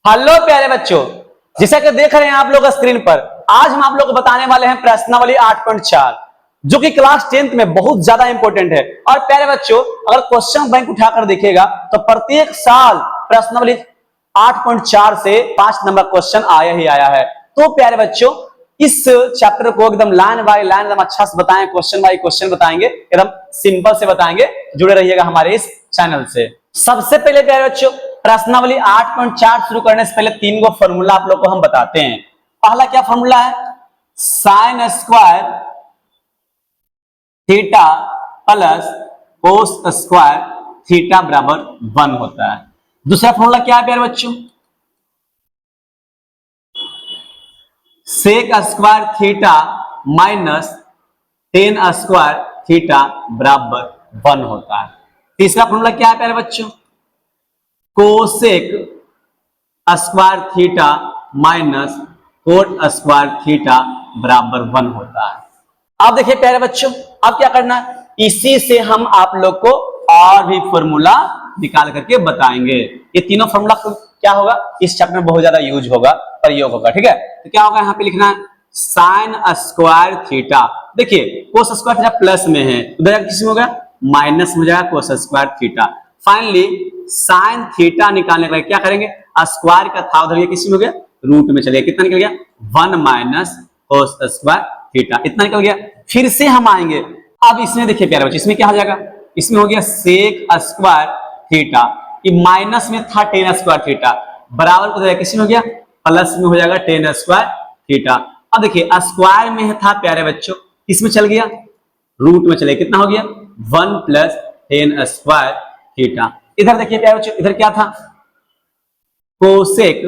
Hello प्यारे बच्चों, जैसा कि देख रहे हैं आप लोग स्क्रीन पर, आज हम आप लोग को बताने वाले हैं प्रश्नावली 8.4 जो कि क्लास 10th में बहुत ज्यादा इंपॉर्टेंट है। और प्यारे बच्चों, अगर क्वेश्चन बैंक उठाकर देखिएगा तो प्रत्येक साल प्रश्नावली 8.4 से 5 नंबर क्वेश्चन आया ही आया है। तो प्यारे बच्चों, इस चैप्टर को एकदम लाइन बाय लाइन एकदम अच्छा से बताएं, क्वेश्चन बाय क्वेश्चन बताएंगे, एकदम सिंपल से बताएंगे। जुड़े रहिएगा हमारे इस चैनल से। सबसे पहले प्यारे बच्चों, प्रश्नावली 8.4 शुरू करने से पहले 3 गो फॉर्मूला आप लोग को हम बताते हैं। पहला क्या फॉर्मूला है? Sine square theta plus cos square theta बराबर 1 होता है। दूसरा फॉर्मूला क्या है प्यारे बच्चों? Sec square theta minus tan square theta बराबर 1 होता है। तीसरा फॉर्मूला क्या है प्यारे बच्चों? Cosec square theta minus cot square theta बराबर 1 होता है। अब देखिए प्यारे बच्चों, अब क्या करना है, इसी से हम आप लोग को और भी फॉर्मूला निकाल करके बताएंगे। ये तीनों फॉर्मूला क्या होगा, इस चैप्टर में बहुत ज्यादा यूज होगा, प्रयोग होगा। ठीक है, तो क्या होगा, यहाँ पे लिखना है साइन स्क्वायर थीटा। देखिए कोस स्क्वायर थीटा प्लस में है, उधर किस में हो गया, माइनस में हो जाएगा कोस square theta. Finally sine theta निकालने के लिए क्या करेंगे, स्क्वायर का था उधर किसी में हो गया, रूट में चले, कितना निकल गया, 1 माइनस कोस स्क्वायर थीटा, इतना निकल गया। फिर से हम आएंगे, अब इसमें देखिए प्यारे बच्चे, इसमें क्या हो जाएगा, इसमें हो गया सेक स्क्वायर थीटा, ये माइनस में था टेन स्क्वायर थीटा, बराबर को किसी में हो गया, प्लस में हो जाएगा टेन स्क्वायर थीटा। अब देखिए स्क्वायर में था प्यारे बच्चों, इसमें चल गया, रूट में चले, कितना हो गया, 1 प्लस टेन स्क्वायर थीटा। इधर देखिए प्यारे बच्चों, इधर क्या था, कोसेक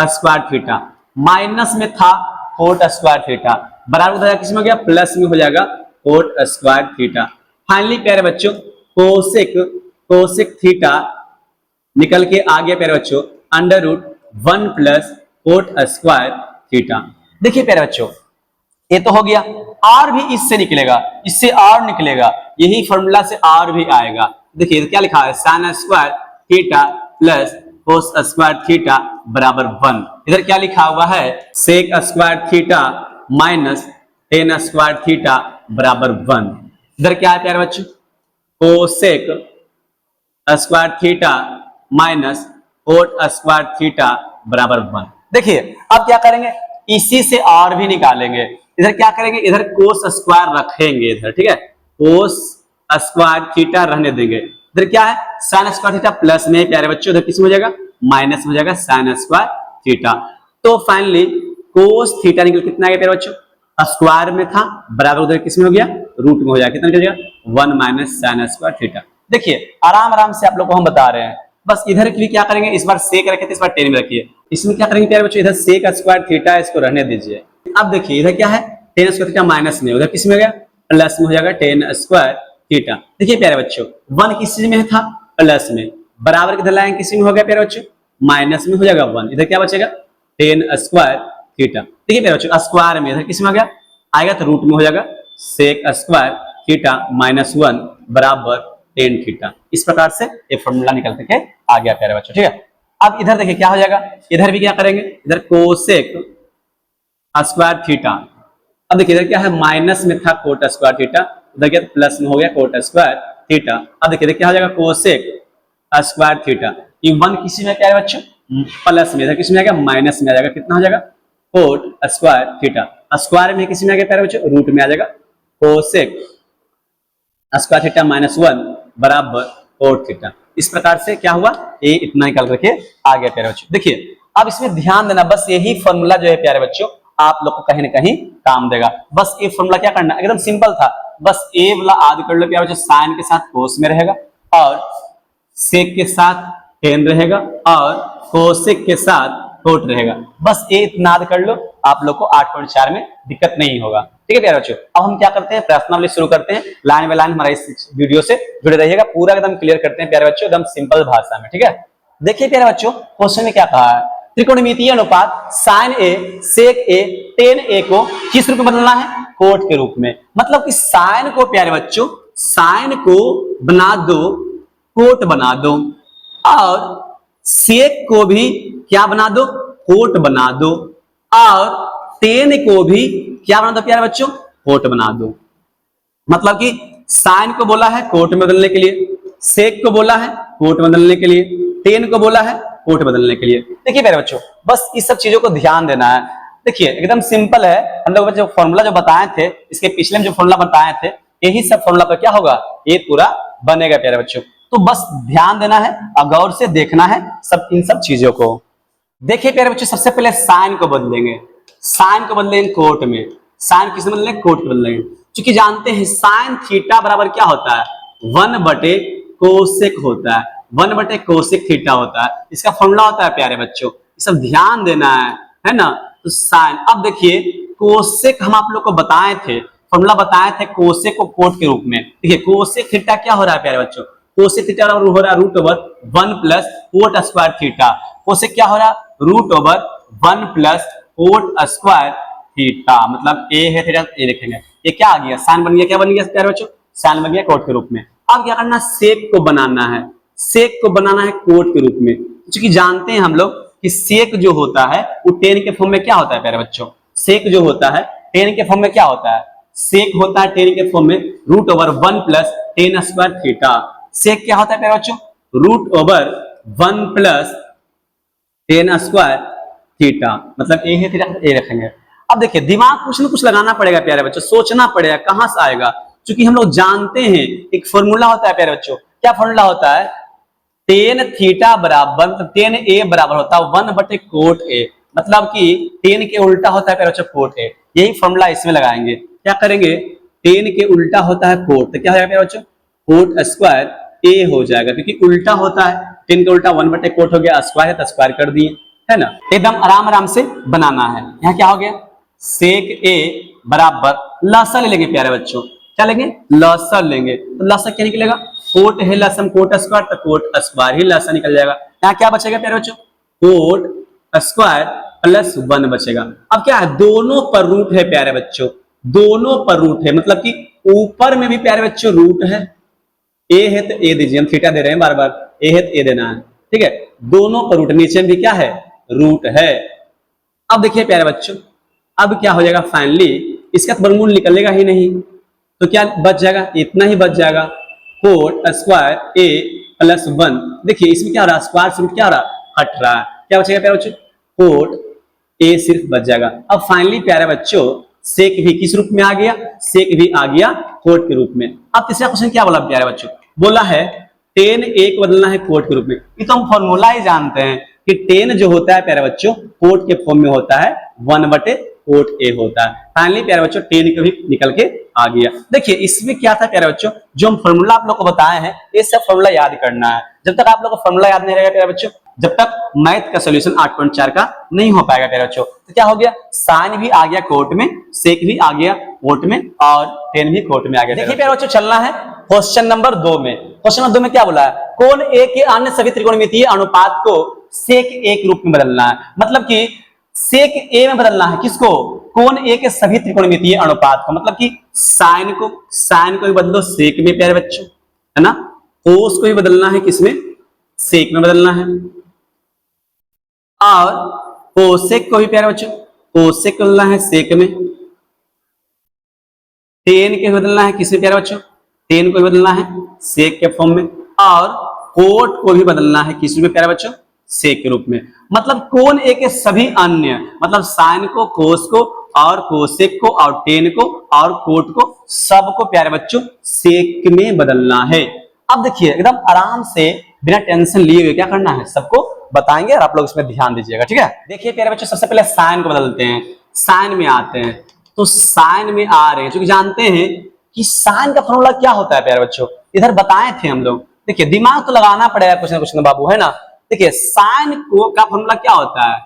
स्क्वायर थीटा, माइनस में था कोट स्क्वायर थीटा, बराबर हो जाएगा किसमें हो गया, प्लस में हो जाएगा कोट स्क्वायर थीटा। फाइनली प्यारे बच्चों कोसेक थीटा निकल के आ गया प्यारे बच्चों under root 1 plus cot square theta. देखिए प्यारे बच्चों, ये तो हो गया, और भी इससे निकलेगा, इससे और निकलेगा, यही फॉर्मूला से और भी आएगा। देखिए क्या लिखा है, sine square theta plus cos square theta बराबर 1। इधर क्या लिखा हुआ है, sec square theta minus tan square theta बराबर 1। इधर क्या है प्यारे बच्चों, cosec square theta minus cot square theta बराबर 1। देखिए अब क्या करेंगे, इसी से और भी निकालेंगे। इधर क्या करेंगे, इधर कोस स्क्वायर रखेंगे इधर, ठीक है, कोस स्क्वायर थीटा रहने देंगे। इधर क्या है, साइन स्क्वायर थीटा प्लस में प्यारे बच्चों, इधर किस में हो जाएगा, माइनस में हो जाएगा साइन स्क्वायर थीटा। तो फाइनली कोस थीटा निकल कितना आ गया प्यारे बच्चों, स्क्वायर में था, बराबर उधर किस में हो गया, रूट में हो जाएगा, कितना निकल जाएगा, 1 माइनस साइन स्क्वायर थीटा। देखिए आराम आराम से आप लोग को हम बता रहे हैं। बस इधर भी क्या करेंगे, इस बार सेक रखे थे, इस बार टेन में रखिए। इसमें क्या करेंगे प्यारे बच्चों, इधर सेक स्क्वायर थीटा, इसको रहने दीजिए। अब देखिए इधर क्या है, टेन स्क्वायर थीटा माइनस में, उधर किस में हो गया, प्लस में हो जाएगा टेन स्क्वायर थीटा। देखिए प्यारे बच्चों 1 किस में था, प्लस में, बराबर किधर लाएंगे, किसी में हो गया प्यारे बच्चों, माइनस में हो जाएगा 1, इधर क्या बचेगा, टेन स्क्वायर थीटा। देखिए प्यारे बच्चों स्क्वायर में इधर किस में आ गया, आएगा तो रूट में हो जाएगा सेक स्क्वायर थीटा माइनस 1 बराबर टेन थीटा। इस प्रकार से ये फॉर्मूला निकल के आ गया प्यारे बच्चों। ठीक है, अब इधर देखिए क्या हो जाएगा, इधर भी क्या करेंगे, इधर कोसेक स्क्वायर थीटा। अब देखिए इधर क्या है, माइनस में था कोट स्क्वायर थीटा, उधर क्या प्लस में हो गया कोट स्क्वायर थीटा। अब देखिए क्या हो जाएगा, कोसेक स्क्वायर थीटा, ये 1 किसी में क्या है बच्चों, प्लस में, इधर किसी में आ गया, माइनस में आ जाएगा, कितना हो जाएगा, कोट स्क्वायर थीटा। स्क्वायर में किसी में आ गया प्यारे बच्चों, रूट में आ जाएगा, कोसेक स्क्वायर थीटा माइनस 1 बराबर कोट थीटा। इस प्रकार से क्या हुआ, ये इतना निकल करके आ गया प्यारे बच्चों। देखिए अब इसमें ध्यान देना, बस यही फॉर्मूला जो है प्यारे बच्चों आप लोग को कहीं ना कहीं काम देगा। बस ये फॉर्मूला क्या करना, एकदम सिंपल था, बस ए वाला आदि कर लो प्यारे बच्चों, साइन के साथ कोस में रहेगा, और सेक के साथ टेन रहेगा, और कोसेक के साथ कोट रहेगा। बस ये इतना याद कर लो, आप लोग को 8.4 में दिक्कत नहीं होगा। ठीक है प्यारे बच्चों, अब हम क्या करते हैं, प्रश्नावली शुरू करते हैं। लाइन बाय लाइन हमारा इस वीडियो से जुड़े रहिएगा, पूरा एकदम क्लियर करते हैं प्यारे बच्चों, एकदम सिंपल भाषा में। ठीक है, देखिए प्यारे बच्चों क्वेश्चन में क्या कहा है, त्रिकोणमितीय अनुपात साइन ए सेक ए टेन ए को किस रूप में बदलना है, कोट के रूप में। मतलब कि साइन को प्यारे बच्चों, साइन को बना दो कोट बना दो, और सेक को भी क्या बना दो, कोट बना दो, और टेन को भी क्या बना दो प्यारे बच्चों, कोट बना दो। मतलब कि साइन को बोला है कोट में बदलने के लिए, सेक को बोला है कोट बदलने के लिए, टेन को बोला है कोट बदलने के लिए। देखिए प्यारे बच्चों, बस इस सब चीजों को ध्यान देना है। देखिए एकदम सिंपल है, हम लोग जो फॉर्मूला जो बताए थे, इसके पिछले में जो फॉर्मूला बताए थे, यही सब फॉर्मूला पर क्या होगा, ये पूरा बनेगा प्यारे बच्चों। तो बस ध्यान देना है और गौर से देखना है सब इन सब चीजों को। देखिए प्यारे बच्चों, सबसे पहले साइन को बदलेंगे, साइन को बदलेंगे कोट में, साइन किस में बदलेंगे, कोट को बदलेंगे। क्योंकि जानते हैं साइन थीटा बराबर क्या होता है, 1/कोसेक होता है, 1/कोसेक थीटा होता है। इसका फॉर्मूला होता है प्यारे बच्चों, ये सब ध्यान देना है ना। तो साइन, अब देखिए कोसेक हम आप लोग को बताए थे, फॉर्मूला बताए थे कोसेक को कोट के रूप में। देखिए कोसेक थीटा क्या हो रहा है प्यारे बच्चों, कोसेक थीटा हो रहा है √1 + कोट स्क्वायर थीटा। कोसेक क्या हो रहा है, √1 + कोट स्क्वायर थीटा, मतलब ए है थीटा, ए लिखेंगे। ये क्या आ गया, साइन बन गया, क्या बन गया प्यारे बच्चों, साइन बन गया कोट के रूप में। अब क्या करना, सेक को बनाना है, सेक को बनाना है कोट के रूप में। क्योंकि जानते हैं हम लोग कि सेक जो होता है वो टेन के फॉर्म में क्या होता है प्यारे बच्चों, सेक जो होता है टेन के फॉर्म में क्या होता है, सेक होता है टेन के फॉर्म में √1 + tan स्क्वायर थीटा। सेक क्या होता है प्यारे बच्चों, √1 + tan स्क्वायर थीटा, मतलब ए है थीटा, ए रखेंगे। अब देखिए दिमाग कुछ ना कुछ लगाना पड़ेगा प्यारे बच्चों, सोचना पड़ेगा कहां से आएगा। क्योंकि हम लोग जानते हैं एक फॉर्मूला होता है प्यारे बच्चों, क्या फॉर्मूला होता है, tan थीटा बराबर, tan ए बराबर होता है 1/कोट ए, मतलब कि tan के उल्टा होता है प्यारे बच्चों कोट ए। यही फॉर्मूला इसमें लगाएंगे, क्या करेंगे, tan के उल्टा होता है कोट, तो क्या हो जाएगा प्यारे बच्चों, कोट स्क्वायर ए हो जाएगा। क्योंकि उल्टा होता है, tan का उल्टा 1/कोट हो गया, स्क्वायर है तो स्क्वायर कर दिए, है ना। एकदम आराम आराम से बनाना है। यहाँ क्या हो गया, सेक ए बराबर लसा ले लेंगे प्यारे बच्चों, क्या लेंगे, लसा लेंगे। तो लसा क्या निकलेगा, कोट है लसम कोट स्क्वायर, तो कोट स्क्वायर ही लसा निकल जाएगा। यहाँ क्या बचेगा प्यारे बच्चों, कोट स्क्वायर +1 बचेगा। अब क्या है, दोनों पर रूट है प्यारे बच्चों, दोनों पर रूट है, मतलब कि ऊपर में भी प्यारे बच्चों रूट है, ए है तो ए दीजिए, हम थीटा दे रहे हैं बार बार, ए है तो ए देना है, ठीक है। दोनों पर रूट, नीचे में भी क्या है, रूट है। अब देखिए प्यारे बच्चों, अब क्या हो जाएगा फाइनली, इसका वर्गमूल निकलेगा ही नहीं, तो क्या बच जाएगा, इतना ही बच जाएगा, कोट स्क्वायर ए +1। देखिए इसमें क्या हो रहा है, स्क्वायर से रूट क्या हो रहा है, हट रहा है, क्या बचेगा प्यारे बच्चों, कोट ए सिर्फ बच जाएगा। अब फाइनली प्यारे बच्चों सेक भी किस रूप में आ गया, सेक भी आ गया कोट के रूप में। अब तीसरा क्वेश्चन क्या बोला प्यारे बच्चों, बोला है tan ए को बदलना है कोट के रूप में। ये तो हम फॉर्मूला ही जानते हैं कि tan जो होता है प्यारे बच्चों कोट के फॉर्म में होता है, 1/कोट ए होता है। फाइनली प्यारे बच्चों tan को भी निकल के आ गया। देखिए इसमें क्या था प्यारे बच्चों, जो हम फॉर्मूला आप लोग को बताए हैं, ये सब फॉर्मूला याद करना है। जब तक आप लोग को फॉर्मूला याद नहीं रहेगा प्यारे बच्चों, जब तक मैथ का सॉल्यूशन 8.4 का नहीं हो पाएगा प्यारे बच्चों। तो क्या हो गया, साइन भी आ गया कोट में, सेक भी आ गया कोट में, और tan भी कोट में आ गया। देखिए प्यारे बच्चों चलना है क्वेश्चन नंबर 2 में। क्वेश्चन नंबर 2 में क्या बोला है, कोण ए के अन्य सभी त्रिकोणमितीय अनुपात को सेक ए के रूप में बदलना है। मतलब कि सेक ए में बदलना है किसको, कोण ए के सभी त्रिकोणमितीय अनुपात को, मतलब कि साइन को भी बदलो सेक में प्यारे बच्चों, है ना। कोस को भी बदलना है किसमें, सेक में बदलना है, और कोसेक को भी प्यारे बच्चों, कोसेक को बदलना है सेक में, tan के बदलना है किसमें प्यारे बच्चों, tan को भी बदलना है सेक के फॉर्म में, और कोट को भी बदलना है किस रूप में प्यारे बच्चों, सेक के रूप में। मतलब कोण ए के सभी अन्य, मतलब साइन को, कोस को, और कोसेक को, और tan को, और कोट को, सबको प्यारे बच्चों सेक में बदलना है। अब देखिए एकदम आराम से बिना टेंशन लिए हुए क्या करना है, सबको बताएंगे और आप लोग इसमें ध्यान दीजिएगा, ठीक है। देखिए प्यारे बच्चों सबसे पहले साइन को बदलते हैं, साइन में आते हैं। तो साइन में आ रहे हैं, क्योंकि जानते हैं कि साइन का फॉर्मूला क्या होता है प्यारे बच्चों, इधर बताए थे हम लोग। देखिए दिमाग तो लगाना पड़ेगा कुछ ना कुछ ना बाबू, है ना। देखिए साइन को का फॉर्मूला क्या होता है,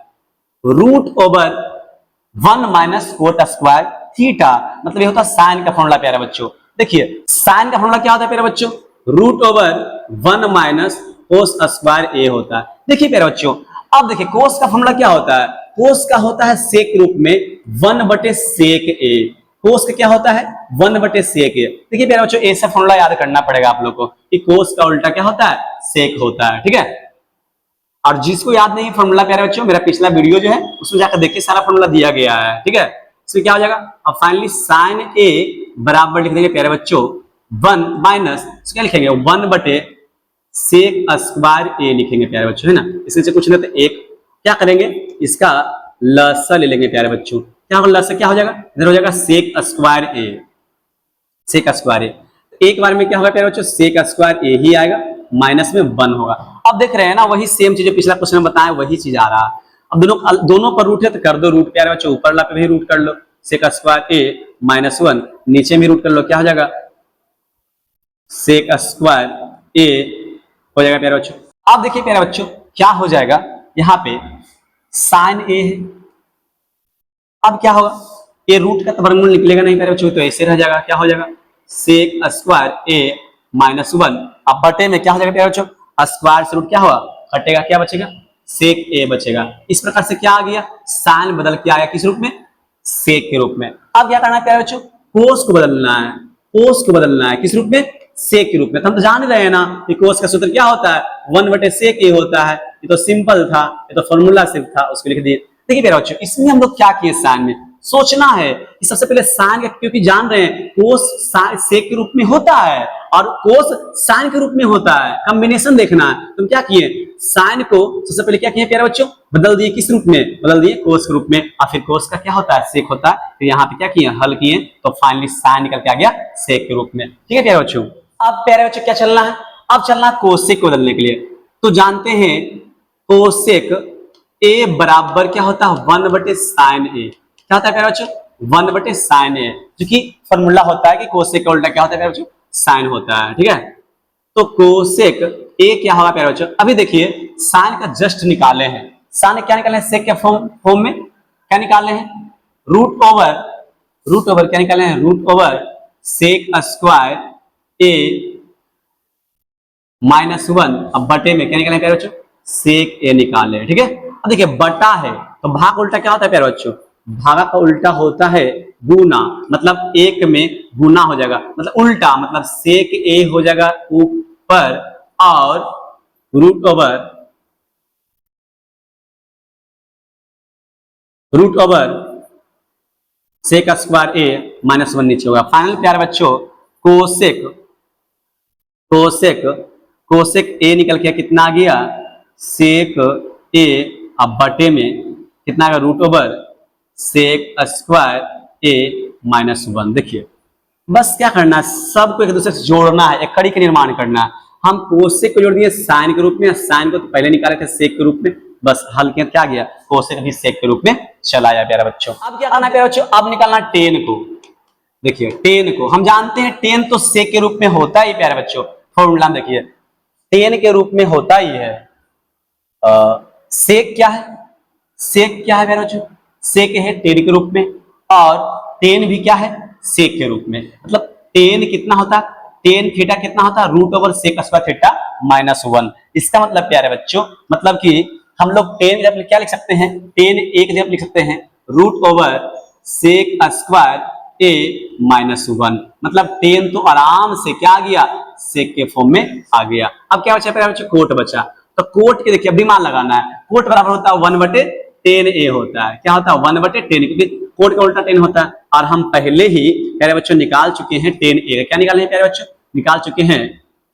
√1 - कोट स्क्वायर थीटा, मतलब ये होता है साइन का फॉर्मूला प्यारे बच्चों। देखिए साइन का फॉर्मूला क्या होता है प्यारे बच्चों, √1 - कोस स्क्वायर ए होता है। देखिए प्यारे बच्चों, अब देखिए कोस का फॉर्मूला क्या होता है, कोस का होता है सेक रूप में 1/सेक ए। कोस का क्या होता है, 1/सेक ए। देखिए प्यारे बच्चों ऐसा फॉर्मूला याद करना पड़ेगा आप लोग को कि कोस का उल्टा क्या होता है, सेक होता है, ठीक है। और जिसको याद नहीं फॉर्मूला प्यारे बच्चों, मेरा पिछला वीडियो जो है उसमें जाकर देखिए, सारा फॉर्मूला दिया गया है, ठीक है। इसमें क्या हो जाएगा, अब फाइनली साइन ए बराबर लिख देंगे प्यारे बच्चों 1 माइनस क्या लिखेंगे 1 बटे सेक स्क्वायर ए लिखेंगे प्यारे बच्चों, है ना। इसमें से कुछ नहीं तो एक क्या करेंगे, इसका लसा ले लेंगे प्यारे बच्चों। क्या होगा लसा, क्या हो जाएगा, इधर हो जाएगा सेक स्क्वायर ए, सेक स्क्वायर ए। एक बार में क्या होगा प्यारे बच्चों, सेक स्क्वायर ए ही आएगा, माइनस में 1 होगा। अब देख रहे हैं ना, वही सेम चीज पिछला क्वेश्चन में बताया, वही चीज आ रहा है। अब दोनों पर रूट है तो कर दो रूट प्यारे बच्चों, ऊपर वाला पे भी रूट कर लो, सेक स्क्वायर ए माइनस 1, नीचे में रूट कर लो, क्या हो जाएगा सेक स्क्वायर ए हो जाएगा प्यारे बच्चों। अब देखिए प्यारे बच्चों क्या हो जाएगा, यहाँ पे साइन ए है, अब क्या होगा, ये रूट का तो वर्गमूल निकलेगा नहीं प्यारे बच्चों, तो ऐसे रह जाएगा, क्या हो जाएगा सेक स्क्वायर ए माइनस 1। अब बटे में क्या हो जाएगा प्यारे बच्चों, स्क्वायर से रूट क्या होगा कटेगा, क्या बचेगा सेक ए बचेगा। इस प्रकार से क्या आ गया, साइन बदल के आया किस रूप में, सेक के रूप में। अब क्या करना है प्यारे बच्चों, कोस को बदलना है, कोस को बदलना है किस रूप में, सेक के रूप में। तो हम तो जान रहे हैं ना कि कोस का सूत्र क्या होता है, 1 बटे सेक ए होता है। ये तो सिंपल था, ये तो फॉर्मूला सिर्फ था, उसको लिख दिए। देखिए प्यारे बच्चों इसमें हम लोग क्या किए, साइन में सोचना है कि सबसे पहले साइन का, क्योंकि जान रहे हैं कोस सेक के रूप में होता है और कोस साइन के रूप में होता है, कॉम्बिनेशन देखना है। तो क्या किए, साइन को सबसे पहले क्या किए प्यारे बच्चों, बदल दिए किस रूप में, बदल दिए कोस के रूप में, और फिर कोस का क्या होता है सेक होता है। फिर यहाँ पे क्या किए, हल किए, तो फाइनली साइन निकल के आ गया सेक के रूप में, ठीक है प्यारे बच्चों। अब प्यारे बच्चों क्या चलना है, अब चलना है कोसेक को बदलने के लिए। तो जानते हैं कोसेक ए बराबर क्या होता है 1 बटे साइन ए, क्या होता है प्यारे बच्चों 1 बटे साइन ए, जो कि फॉर्मूला होता है कि कोसेक का उल्टा क्या होता है प्यारे बच्चों, साइन होता है, ठीक है। तो कोसेक ए क्या होगा प्यारे बच्चों, अभी देखिए साइन का जस्ट निकाले हैं, साइन क्या निकाले हैं, सेक के फॉर्म में क्या निकाले हैं, रूट ओवर क्या निकाले हैं, रूट ओवर सेक स्क्वायर ए माइनस 1। अब बटे में क्या निकाले प्यारे बच्चों, सेक ए निकाले, ठीक है। अब देखिए बटा है तो भाग का उल्टा क्या होता है प्यारे बच्चों, भागा का उल्टा होता है गुना, मतलब एक में गुना हो जाएगा, मतलब उल्टा, मतलब सेक ए हो जाएगा ऊपर और रूट ओवर सेक स्क्वायर ए माइनस 1 नीचे होगा। फाइनल प्यारे बच्चों कोसेक ए निकल के कितना आ गया, सेक ए, अब बटे में कितना आएगा रूट ओवर सेक स्क्वायर ए माइनस 1। देखिए बस क्या करना है, सबको एक दूसरे से जोड़ना है, एक कड़ी का निर्माण करना है। हम कोसेक को जोड़ दिए साइन के रूप में, साइन को तो पहले निकाले थे सेक के रूप में, बस हल के क्या गया, कोसेक भी सेक के रूप में चला आया प्यारे बच्चों। अब क्या करना है प्यारे बच्चों, अब निकालना टेन को। देखिए टेन को हम जानते हैं, टेन तो सेक के रूप में होता ही प्यारे बच्चों, फॉर्मूला देखिए टेन के रूप में होता ही है। सेक क्या है, सेक क्या है प्यारे बच्चों, सेक है टेन के रूप में, और टेन भी क्या है सेक के रूप में। मतलब टेन कितना होता है, टेन थीटा कितना होता है, root over sec square theta minus 1। इसका मतलब प्यारे बच्चों, मतलब कि हम लोग टेन जब क्या लिख सकते हैं, टेन एक जब लिख सकते हैं रूट ओवर सेक स्क्वायर ए माइनस 1, मतलब टेन तो आराम से क्या आ गया, सेक के फॉर्म में आ गया। अब क्या बचा प्यारे बच्चों, कोट बचा। तो कोट के देखिए अब दिमाग लगाना है, कोट बराबर होता है 1 बटे 10 ए होता है, क्या होता है 1 बटे 10, क्योंकि कोट का उल्टा 10 होता है। और हम पहले ही प्यारे बच्चों निकाल चुके हैं 10 ए, क्या निकाले हैं प्यारे बच्चों, निकाल चुके हैं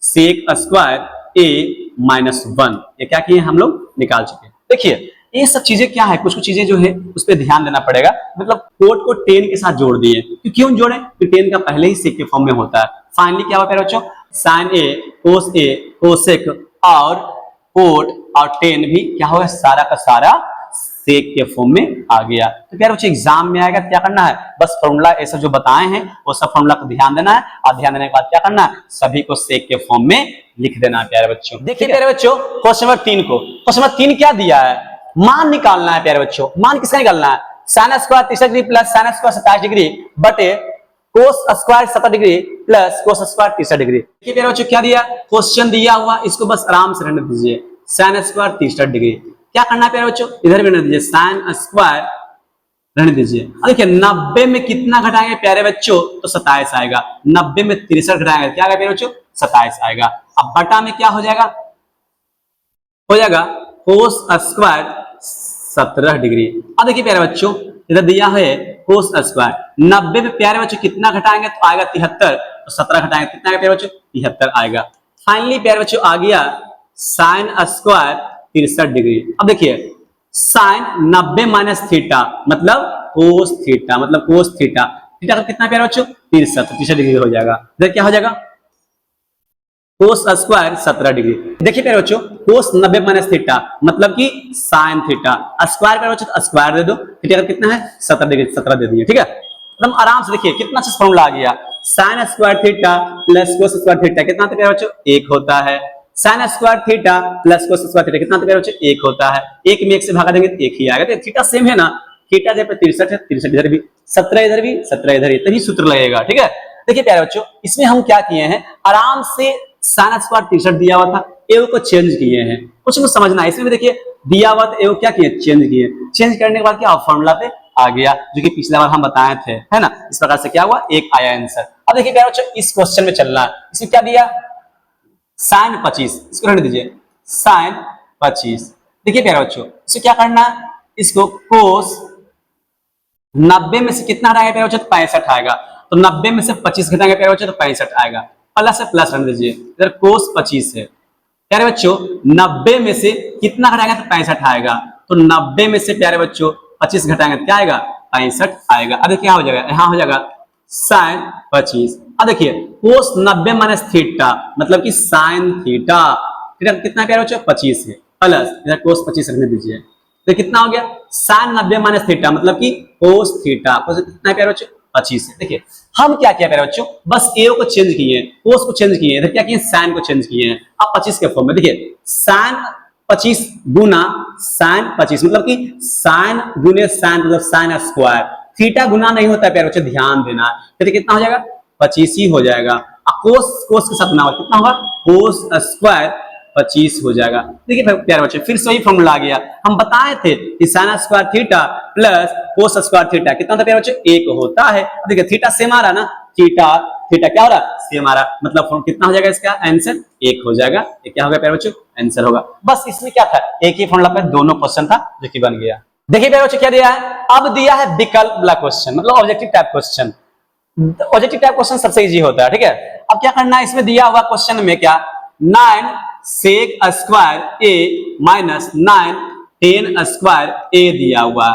सेक स्क्वायर ए माइनस 1, ये क्या किए हम लोग निकाल चुके हैं। देखिए ये सब चीजें क्या है, कुछ कुछ चीजें जो है उस पर ध्यान देना पड़ेगा। मतलब कोट को 10 के साथ जोड़ दिए, क्यों जोड़े, क्योंकि 10 का पहले ही सेक के फॉर्म में होता है। फाइनली क्या हुआ प्यारे बच्चों, साइन ए कोसेक और कोट और 10 भी क्या होगा, सारा का सारा सेक के फॉर्म में आ गया। तो प्यारे बच्चों एग्जाम में आएगा क्या करना है, बस फॉर्मूला ऐसा जो बताए हैं वो सब फॉर्मूला को ध्यान देना है, और ध्यान देने के बाद क्या करना है, सभी को सेक के फॉर्म में लिख देना है प्यारे बच्चों। देखिए प्यारे बच्चों क्वेश्चन नंबर 3 को, क्वेश्चन नंबर 3 क्या दिया है, मान निकालना है प्यारे बच्चों। मान किसका निकालना है, sine square 30 degree plus sine square 27 degree बटे cos square 70 degree plus cos square 30 degree. देखिए प्यारे बच्चों क्या दिया, क्वेश्चन दिया हुआ, इसको बस आराम से रहने दीजिए। साइन स्क्वायर 30 डिग्री, क्या करना है प्यारे बच्चों, इधर भी रहने दीजिए, साइन स्क्वायर रहने दीजिए। अब देखिए 90 में कितना घटाएंगे प्यारे बच्चों, तो 27 आएगा। 90 में 63 घटाएंगे क्या आएगा प्यारे बच्चों, 27 आएगा। अब बटा में क्या हो जाएगा, कोस स्क्वायर 17 डिग्री। अब देखिए प्यारे बच्चों, इधर दिया है कोस स्क्वायर 90 में प्यारे बच्चों कितना घटाएंगे तो आएगा 73, तो 17 घटाएंगे कितना आएगा प्यारे बच्चों 73 आएगा। फाइनली प्यारे बच्चों आ गया साइन स्क्वायर 63 डिग्री। अब देखिए साइन 90 माइनस थीटा मतलब कोस थीटा, मतलब कोस थीटा, थीटा का कितना प्यारे बच्चों 63 डिग्री हो जाएगा। इधर क्या हो जाएगा कोस स्क्वायर 17 डिग्री। देखिए प्यारे बच्चों कोस 90 माइनस थीटा मतलब कि साइन थीटा, स्क्वायर प्यारे बच्चों तो स्क्वायर दे दो, थीटा का कितना है 17 डिग्री, 17 दे दिए, ठीक है। एकदम आराम से देखिए कितना अच्छा फॉर्मूला आ गया, sign square theta plus cos square theta कितना होता है प्यारे बच्चों 1 होता है। Sine square theta plus cos square theta कितना होता है प्यारे बच्चों 1 होता है। 1 में 1 से भागा देंगे तो 1 ही आएगा। तो थीटा सेम है ना, थीटा जब 63 है 63 इधर भी, 17 इधर भी, 17 इधर भी, तभी सूत्र लगेगा, ठीक है। देखिए प्यारे बच्चों इसमें हम क्या किए हैं, आराम से साइन स्क्वायर 63 दिया हुआ था, एव को चेंज किए हैं, कुछ कुछ समझना है। इसमें भी देखिए दिया हुआ था, एव क्या किए चेंज किए, चेंज करने के बाद क्या फॉर्मूला पे आ गया, जो कि पिछला बार हम बताए थे, है ना। इस प्रकार से क्या हुआ, एक आया आंसर। अब देखिए प्यारे बच्चों इस क्वेश्चन में चलना है, इसमें क्या दिया साइन 25, इसको रहने दीजिए साइन 25। देखिए प्यारे बच्चों इसे क्या करना है, इसको कोस 90 में से कितना हटाएगा प्यारे बच्चों 65 आएगा, तो 90 में से 25 घटाएंगे प्यारे बच्चों तो 65 आएगा, प्लस से प्लस रहने दीजिए, इधर कोस 25 है प्यारे बच्चों, 90 में से कितना घटाएंगे तो 65 आएगा, तो 90 में से प्यारे बच्चों 25 घटाएंगे तो क्या आएगा 65 आएगा। अब क्या हो जाएगा, यहाँ हो जाएगा साइन 25। अब देखिए कोस 90 माइनस थीटा मतलब कि साइन थीटा, थीटा कितना प्यारे बच्चों 25 है, प्लस इधर कोस 25 रखने दीजिए, तो कितना हो गया साइन 90 माइनस थीटा मतलब कि कोस थीटा, कोस कितना प्यारे बच्चों 25 है। देखिए हम क्या किया प्यारे बच्चों, बस ए को चेंज किए, कोस को चेंज किए, इधर क्या किए साइन को चेंज किए हैं। अब 25 के फॉर्म में देखिए साइन 25 गुना साइन 25 मतलब कि साइन गुने साइन मतलब साइन स्क्वायर, थीटा गुना नहीं होता है प्यारे बच्चों, ध्यान देना। तो कितना हो जाएगा 25 ही हो जाएगा। कोस कोस के साथ ना होगा कितना होगा कोस स्क्वायर 25 हो जाएगा। देखिए प्यारे बच्चे फिर से वही फॉर्मूला आ गया, हम बताए थे कि sign square theta plus cos square theta कितना होता है प्यारे बच्चे 1 होता है। देखिए थीटा सेम आ रहा ना, थीटा थीटा क्या हो रहा सेम आ रहा, मतलब कितना हो जाएगा इसका आंसर 1 हो जाएगा। ये क्या होगा प्यारे बच्चों आंसर होगा। बस इसमें क्या था एक ही फॉर्मूला पे दोनों क्वेश्चन था जो कि बन गया। देखिए प्यारे बच्चों क्या दिया है, अब दिया है विकल्प वाला क्वेश्चन मतलब objective type question. Objective type question सबसे इजी होता है, ठीक है। अब क्या करना है, इसमें दिया हुआ क्वेश्चन में क्या 9 सेक स्क्वायर ए माइनस 9 टेन स्क्वायर ए दिया हुआ,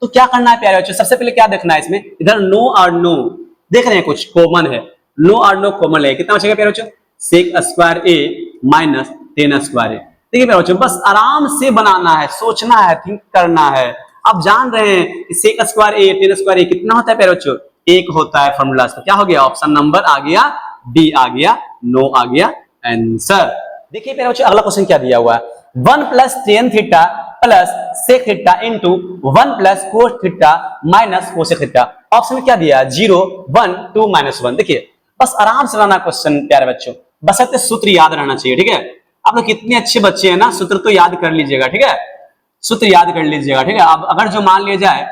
तो क्या करना है प्यारे बच्चों, सबसे पहले क्या देखना है इसमें, इधर नो और नो देख रहे हैं कुछ कॉमन है, नो और नो कॉमन है, कितना बचेगा प्यारे बच्चों सेक स्क्वायर ए माइनस टेन स्क्वायर ए। देखिए प्यारे बच्चों बस आराम से बनाना है, सोचना है, थिंक करना है। आप जान रहे हैं कि सेक स्क्वायर ए टेन स्क्वायर ए कितना होता है प्यारे बच्चों 1 होता है। फॉर्मूला इसका क्या हो गया, ऑप्शन नंबर आ गया डी आ गया, नो आ गया आंसर। देखिए प्यारे बच्चों अगला क्वेश्चन क्या दिया हुआ है, 1 plus tan theta plus sec theta into 1 plus cos theta minus cosec theta. Option में क्या दिया 0 1 2 माइनस 1। देखिए बस आराम से बनाना क्वेश्चन प्यारे बच्चों, बस सूत्र याद रहना चाहिए, ठीक है। आप लोग कितने अच्छे बच्चे हैं ना, सूत्र तो याद कर लीजिएगा, ठीक है, सूत्र याद कर लीजिएगा, ठीक है। अब अगर जो मान लिया जाए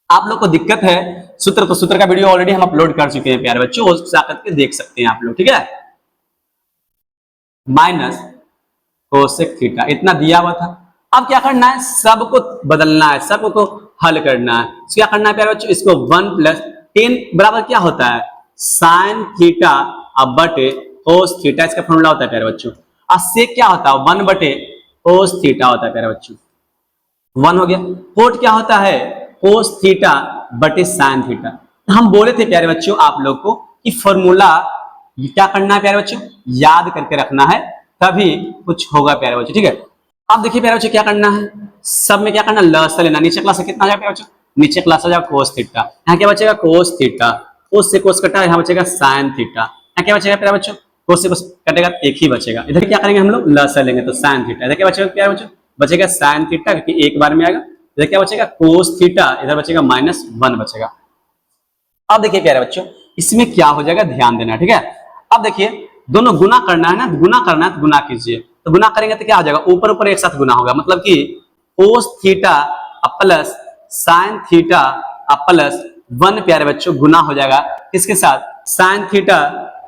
आप लोग को दिक्कत है सूत्र, तो सूत्र का वीडियो ऑलरेडी हम अपलोड कर चुके हैं प्यारे बच्चों, उसको जाकर के देख सकते हैं आप लोग, ठीक है। माइनस कोसेक थीटा इतना दिया हुआ था। अब क्या करना है, सबको बदलना है, सबको हल करना है। क्या करना है प्यारे बच्चों, इसको 1 प्लस 10 बराबर क्या होता है साइन थीटा अब बटे कोस थीटा, इसका फॉर्मूला होता है प्यारे बच्चों। और सेक क्या होता है 1 बटे कोस थीटा होता है प्यारे बच्चों, 1 हो गया। कोट क्या होता है कोस थीटा बटे साइन थीटा। हम बोले थे प्यारे बच्चों आप लोग को कि फॉर्मूला क्या करना है प्यारे बच्चों, याद करके रखना है, तभी कुछ होगा प्यारे बच्चों, ठीक है। अब देखिए प्यारे बच्चों क्या करना है, सब में क्या करना लस लेना, नीचे क्लास से कितना आ जाएगा प्यारे बच्चों, नीचे क्लास आ जाएगा कोस थीटा, यहाँ क्या बचेगा कोस थीटा, कोस से कोस कटा, यहाँ बचेगा साइन थीटा, यहाँ क्या बचेगा प्यारे बच्चों कोस से कोस कटेगा एक ही बचेगा। इधर क्या करेंगे हम लोग लस लेंगे तो साइन थीटा, इधर क्या बचेगा प्यारे बच्चों बचेगा साइन थीटा क्योंकि एक बार में आएगा, इधर क्या बचेगा कोस थीटा, इधर बचेगा -1 बचेगा। अब देखिए प्यारे बच्चों इसमें क्या हो जाएगा ध्यान देना, ठीक है। अब देखिए दोनों गुना करना है ना, गुना करना है तो गुना कीजिए, तो गुना करेंगे तो क्या हो जाएगा ऊपर ऊपर एक साथ गुना होगा, मतलब कि cos theta plus sine theta plus 1 प्यारे बच्चों गुना हो जाएगा किसके साथ sine theta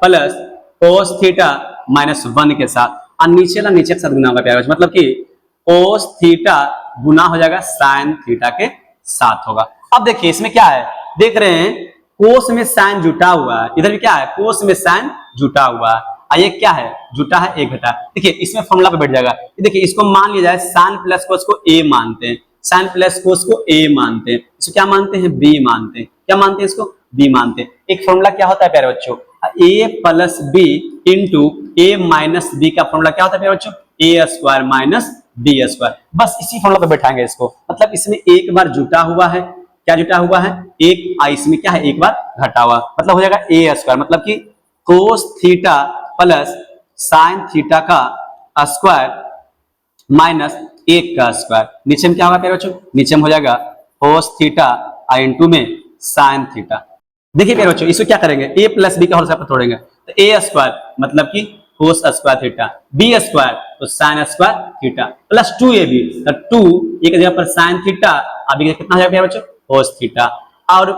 plus cos theta -1 के साथ, और नीचे वाला नीचे के साथ गुना होगा प्यारे बच्चों, मतलब कि कोस थीटा गुना हो जाएगा साइन थीटा के साथ होगा। अब देखिए इसमें क्या है, देख रहे हैं कोस में साइन जुटा हुआ है, इधर भी क्या है कोस में साइन जुटा हुआ है, ये क्या है जुटा है एक घटा। देखिए इसमें फॉर्मूला पे बैठ जाएगा। देखिए इसको मान लिया जाए साइन प्लस कोस को ए मानते हैं, साइन प्लस कोस को ए मानते हैं, इसको क्या मानते हैं बी मानते हैं, क्या मानते हैं इसको बी मानते हैं। एक फॉर्मूला क्या होता है प्यारे बच्चों, ए प्लस बी इंटू ए माइनस बी का फॉर्मूला क्या होता है प्यारे बच्चों, ए स्क्वायर माइनस बी स्क्वायर। बस इसी फॉर्मूला पे बैठाएंगे इसको, मतलब इसमें एक बार जुटा हुआ है, क्या जुटा हुआ है एक, इसमें क्या है एक बार घटा हुआ, मतलब हो जाएगा ए स्क्वायर, मतलब कि cos theta plus sine theta का स्क्वायर माइनस एक का स्क्वायर। नीचे में क्या होगा प्यारे बच्चों, नीचे में हो जाएगा कोस थीटा इंटू में साइन थीटा। देखिए प्यारे बच्चों इसको क्या करेंगे, ए प्लस बी का होल स्क्वायर तोड़ेंगे तो ए स्क्वायर मतलब कि cos square theta, B square तो sine square theta plus 2ab तो 2 एक जगह पर साइन थीटा, अभी कितना हो जाएगा प्यारे बच्चों कोस थीटा, और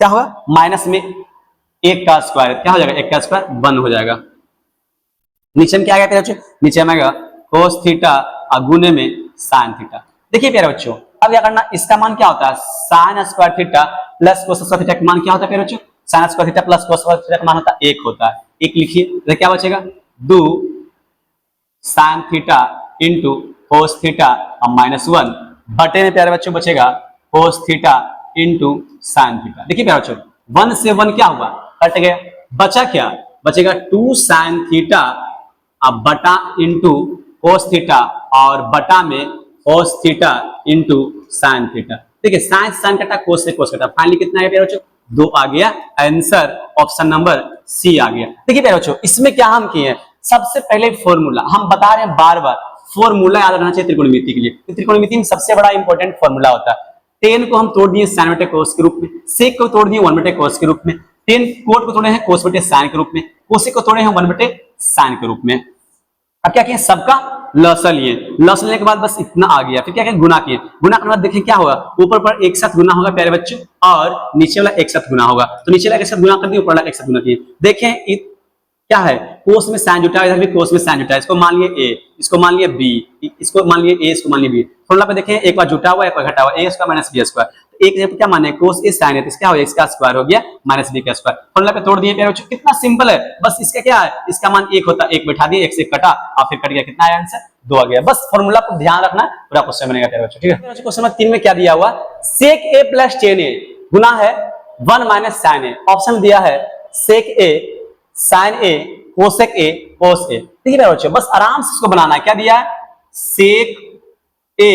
क्या होगा माइनस में एक का स्क्वायर, क्या हो जाएगा एक का स्क्वायर 1 हो जाएगा। नीचे में क्या आ गया प्यारे बच्चों, नीचे में आएगा कोस थीटा गुने में साइन थीटा। देखिए प्यारे बच्चों अब क्या करना, इसका मान क्या होता है sine square theta plus cos square theta का मान क्या होता है प्यारे बच्चों, sign square theta plus cos square theta का मान होता है 1 होता है। एक लिखिए तो क्या बचेगा 2 sine theta into cos theta और माइनस 1 बटे में प्यारे बच्चों बचेगा कोस थीटा इंटू साइन थीटा। देखिए प्यारे बच्चों 1 से 1 क्या हुआ कट गया, बचा क्या बचेगा 2 साइन थीटा अब बटा इंटू कोस थीटा और बटा में कोस थीटा इंटू साइन थीटा। देखिए साइन साइन कटा कोस से कोस कटा, फाइनली कितना आ गया प्यारे बच्चों 2 आ गया, आंसर ऑप्शन नंबर सी आ गया। देखिए प्यारे बच्चों इसमें क्या हम किए, सबसे पहले फॉर्मूला हम बता रहे हैं बार बार, फॉर्मूला याद रहना चाहिए त्रिकोणमिति के लिए। त्रिकोणमिति में सबसे बड़ा इंपॉर्टेंट फॉर्मूला होता है, टेन को हम तोड़ दिए साइन बटे कोस के रूप में, सेक को तोड़ दिए 1 बटे कोस के रूप में, टेन कोट को तोड़े हैं कोस बटे साइन के रूप में, कोसेक को तोड़े हैं 1 बटे साइन के रूप में। अब क्या किए सबका लसा लिए, लसा लेने के बाद बस इतना आ गया, फिर क्या किया गुना किए, गुना करने के बाद देखें क्या होगा ऊपर पर एक साथ गुना होगा प्यारे बच्चों और नीचे वाला एक साथ गुना होगा, तो नीचे वाला एक साथ गुना कर दिए ऊपर वाला एक साथ गुना किए। देखें क्या है कोस में साइन जुटा है, इधर भी कोस में साइन जुटा है, इसको मान लिए ए, इसको मान लिए बी, इसको मान लिए ए, इसको मान लिए बी। फॉर्मूला पे देखें एक बार जुटा हुआ एक बार घटा हुआ, ए स्क्वायर माइनस बी स्क्वायर, तो एक जगह क्या माने कोस ए साइन है तो इसका हो इसका स्क्वायर हो गया माइनस बी का स्क्वायर। फॉर्मूला पे तोड़ दिए प्यारे बच्चों, कितना सिंपल है, बस इसका क्या है इसका मान 1 होता है, 1 बैठा दिए 1 से कटा और फिर कट गया, कितना आया आंसर 2 आ गया। बस फॉर्मूला पर ध्यान रखना पूरा क्वेश्चन बनेगा प्यारे बच्चों, ठीक है। क्वेश्चन नंबर 3 में क्या दिया हुआ सेक ए प्लस टेन ए गुना है 1 माइनस साइन ए, ऑप्शन दिया है सेक ए साइन ए कोसेक ए कोस ए। ठीक है बच्चों बस आराम से इसको बनाना है, क्या दिया है सेक ए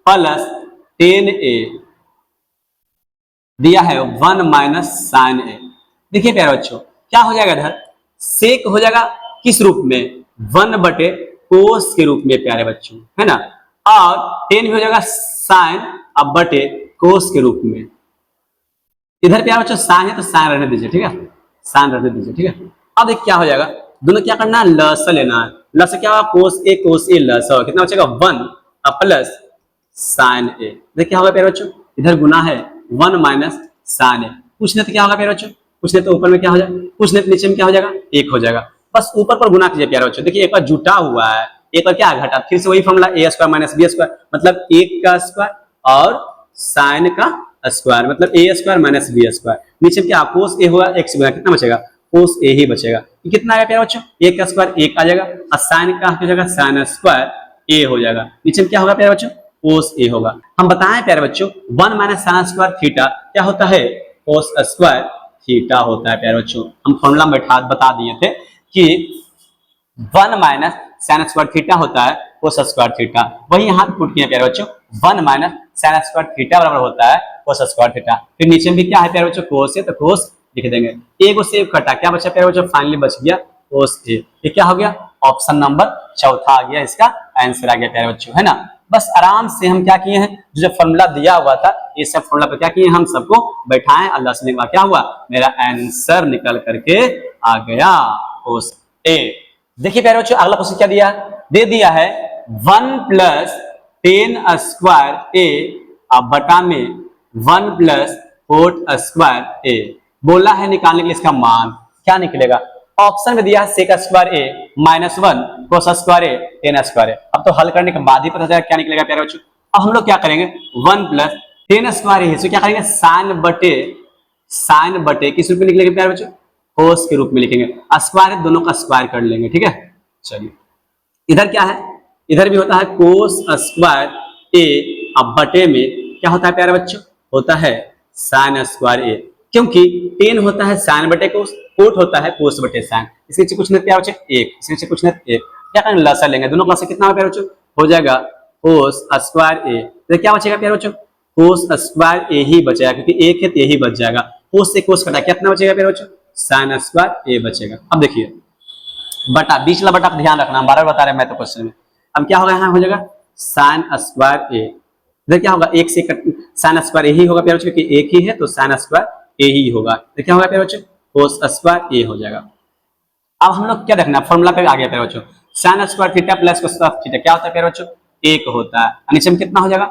प्लस टेन ए दिया है 1 माइनस साइन ए। देखिए प्यारे बच्चों क्या हो जाएगा इधर सेक हो जाएगा किस रूप में 1 बटे कोस के रूप में प्यारे बच्चों है ना, और टेन भी हो जाएगा साइन अब बटे कोस के रूप में। इधर प्यारे बच्चों साइन है तो साइन रहने दीजिए, ठीक है साइन रहने दीजिए, ठीक है। अब एक क्या हो जाएगा दोनों क्या करना है लसा लेना है, लसा क्या होगा कोस ए लसा होगा, कितना बचेगा 1 प्लस साइन ए। देखिए क्या होगा प्यारे बच्चों इधर गुना है 1 माइनस साइन ए, पूछने तो क्या होगा प्यारे बच्चों, पूछने तो ऊपर में क्या हो जाएगा, पूछने तो नीचे में क्या हो जाएगा 1 हो जाएगा, बस ऊपर पर गुना कीजिए प्यारे बच्चों। देखिए एक बार जुटा हुआ है एक बार क्या घटा, फिर से वही फॉर्मूला ए स्क्वायर माइनस बी स्क्वायर मतलब 1 का स्क्वायर और साइन का स्क्वायर मतलब ए स्क्वायर माइनस बी स्क्वायर। नीचे क्या कोस ए होगा 1 से गुना कितना बचेगा कोस ए ही बचेगा, कितना आएगा प्यारे बच्चों 1 का स्क्वायर 1 आ जाएगा और साइन का हो जाएगा साइन स्क्वायर ए हो जाएगा, नीचे में क्या होगा प्यारे बच्चों कोस ए होगा। हम बताएं प्यारे बच्चों 1 माइनस साइन स्क्वायर थीटा क्या होता है कोस स्क्वायर थीटा होता है प्यारे बच्चों। हम फॉर्मूला में बता दिए थे कि 1 माइनस साइन स्क्वायर थीटा होता है कोस स्क्वायर थीटा, वही यहाँ पे पुट किए प्यारे बच्चों 1 माइनस साइन स्क्वायर थीटा बराबर होता है कोस स्क्वायर थीटा। फिर नीचे में भी क्या है प्यारे बच्चों कोस है तो कोस लिख देंगे, एक से एक कटा क्या बचा प्यारे बच्चों फाइनली बच गया कोस ए। ये क्या हो गया ऑप्शन नंबर चौथा आ गया, इसका आंसर आ गया प्यारे बच्चों है ना। बस आराम से हम क्या किए हैं जो फॉर्मूला दिया हुआ था ये सब फॉर्मूला पे क्या किए हम सबको बैठाएं, अल्लाह से क्या हुआ मेरा आंसर निकल करके आ गया कोस ए। देखिए प्यारे बच्चों अगला क्वेश्चन क्या दिया दे दिया है 1 प्लस टेन स्क्वायर ए अब बटा में 1 प्लस कोट स्क्वायर ए, बोला है निकालने के लिए इसका मान क्या निकलेगा। ऑप्शन में दिया है सेक स्क्वायर ए माइनस 1 कोस स्क्वायर ए टेन स्क्वायर ए। अब तो हल करने के बाद ही पता चलेगा क्या निकलेगा प्यारे बच्चों। अब हम लोग क्या करेंगे, 1 प्लस टेन स्क्वायर ए से क्या करेंगे, साइन बटे किस रूप में लिख लेंगे प्यारे बच्चों, कोस के रूप में लिखेंगे। स्क्वायर दोनों का स्क्वायर कर लेंगे, ठीक है। चलिए इधर क्या है, इधर भी होता है कोस स्क्वायर ए, अब बटे में क्या होता है प्यारे बच्चों, होता है साइन स्क्वायर ए, क्योंकि टेन होता है साइन बटे कोस, कोट होता है कोस बटे साइन। इसके नीचे कुछ नहीं प्यारे बच्चों एक, इसके नीचे कुछ नहीं एक, क्या करेंगे लसा लेंगे, दोनों का लसा कितना हो प्यारे बच्चों, हो जाएगा कोस स्क्वायर ए। तो क्या बचेगा प्यारे बच्चों, कोस स्क्वायर ए ही बचेगा, क्योंकि एक है तो यही बच जाएगा। कोस से कोस कटा कितना बचेगा प्यारे बच्चों, साइन स्क्वायर ए बचेगा। अब देखिए बटा, बीच वाला बटा का ध्यान रखना, हम बार-बार बता रहे हैं मैं तो क्वेश्चन में। अब क्या होगा, यहाँ हो जाएगा साइन स्क्वायर ए, इधर क्या होगा एक से साइन स्क्वायर ए ही होगा प्यारे बच्चों, क्योंकि एक ही है तो साइन स्क्वायर ए ही होगा। तो क्या होगा प्यारे बच्चों, कोस स्क्वायर ए हो जाएगा। अब हम लोग क्या देखना, फॉर्मूला पे आ गया प्यारे बच्चों, sign square theta plus cos theta क्या होता है प्यारे बच्चों, एक होता है। नीचे में कितना हो जाएगा,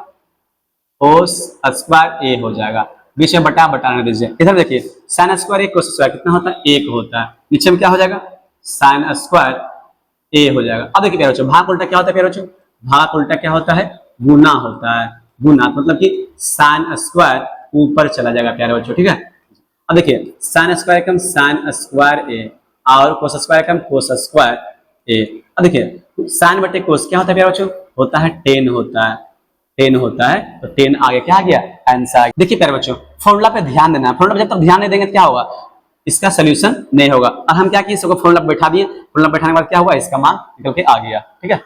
कोस स्क्वायर ए हो जाएगा, बीच में बटा बटाने दीजिए। इधर देखिए साइन स्क्वायर ए कोस स्क्वायर कितना होता है, एक होता है। नीचे में क्या हो जाएगा, साइन स्क्वायर ए हो जाएगा। अब देखिए प्यारे बच्चों, भाग उल्टा क्या होता है प्यारे बच्चों, भाग उल्टा क्या होता है, गुना होता है। गुना मतलब कि साइन स्क्वायर ऊपर चला जाएगा प्यारे बच्चों, ठीक है। अब देखिए साइन स्क्वायर कम साइन स्क्वायर ए और कोस स्क्वायर कम कोस स्क्वायर ए। अब देखिए साइन बटे कोस क्या होता है प्यारे बच्चों, होता है टेन होता है, टेन होता है, तो टेन आगे क्या आ गया, आंसर। देखिए प्यारे बच्चों फॉर्मूला पे ध्यान देना, फॉर्मूला पे जब तक ध्यान नहीं देंगे तो क्या होगा, इसका सोल्यूशन नहीं होगा। और हम क्या किए, इसको फॉर्मूला बैठा दिए, फॉर्मूला बैठाने के बाद क्या हुआ, इसका मान निकल के आ गया, ठीक है।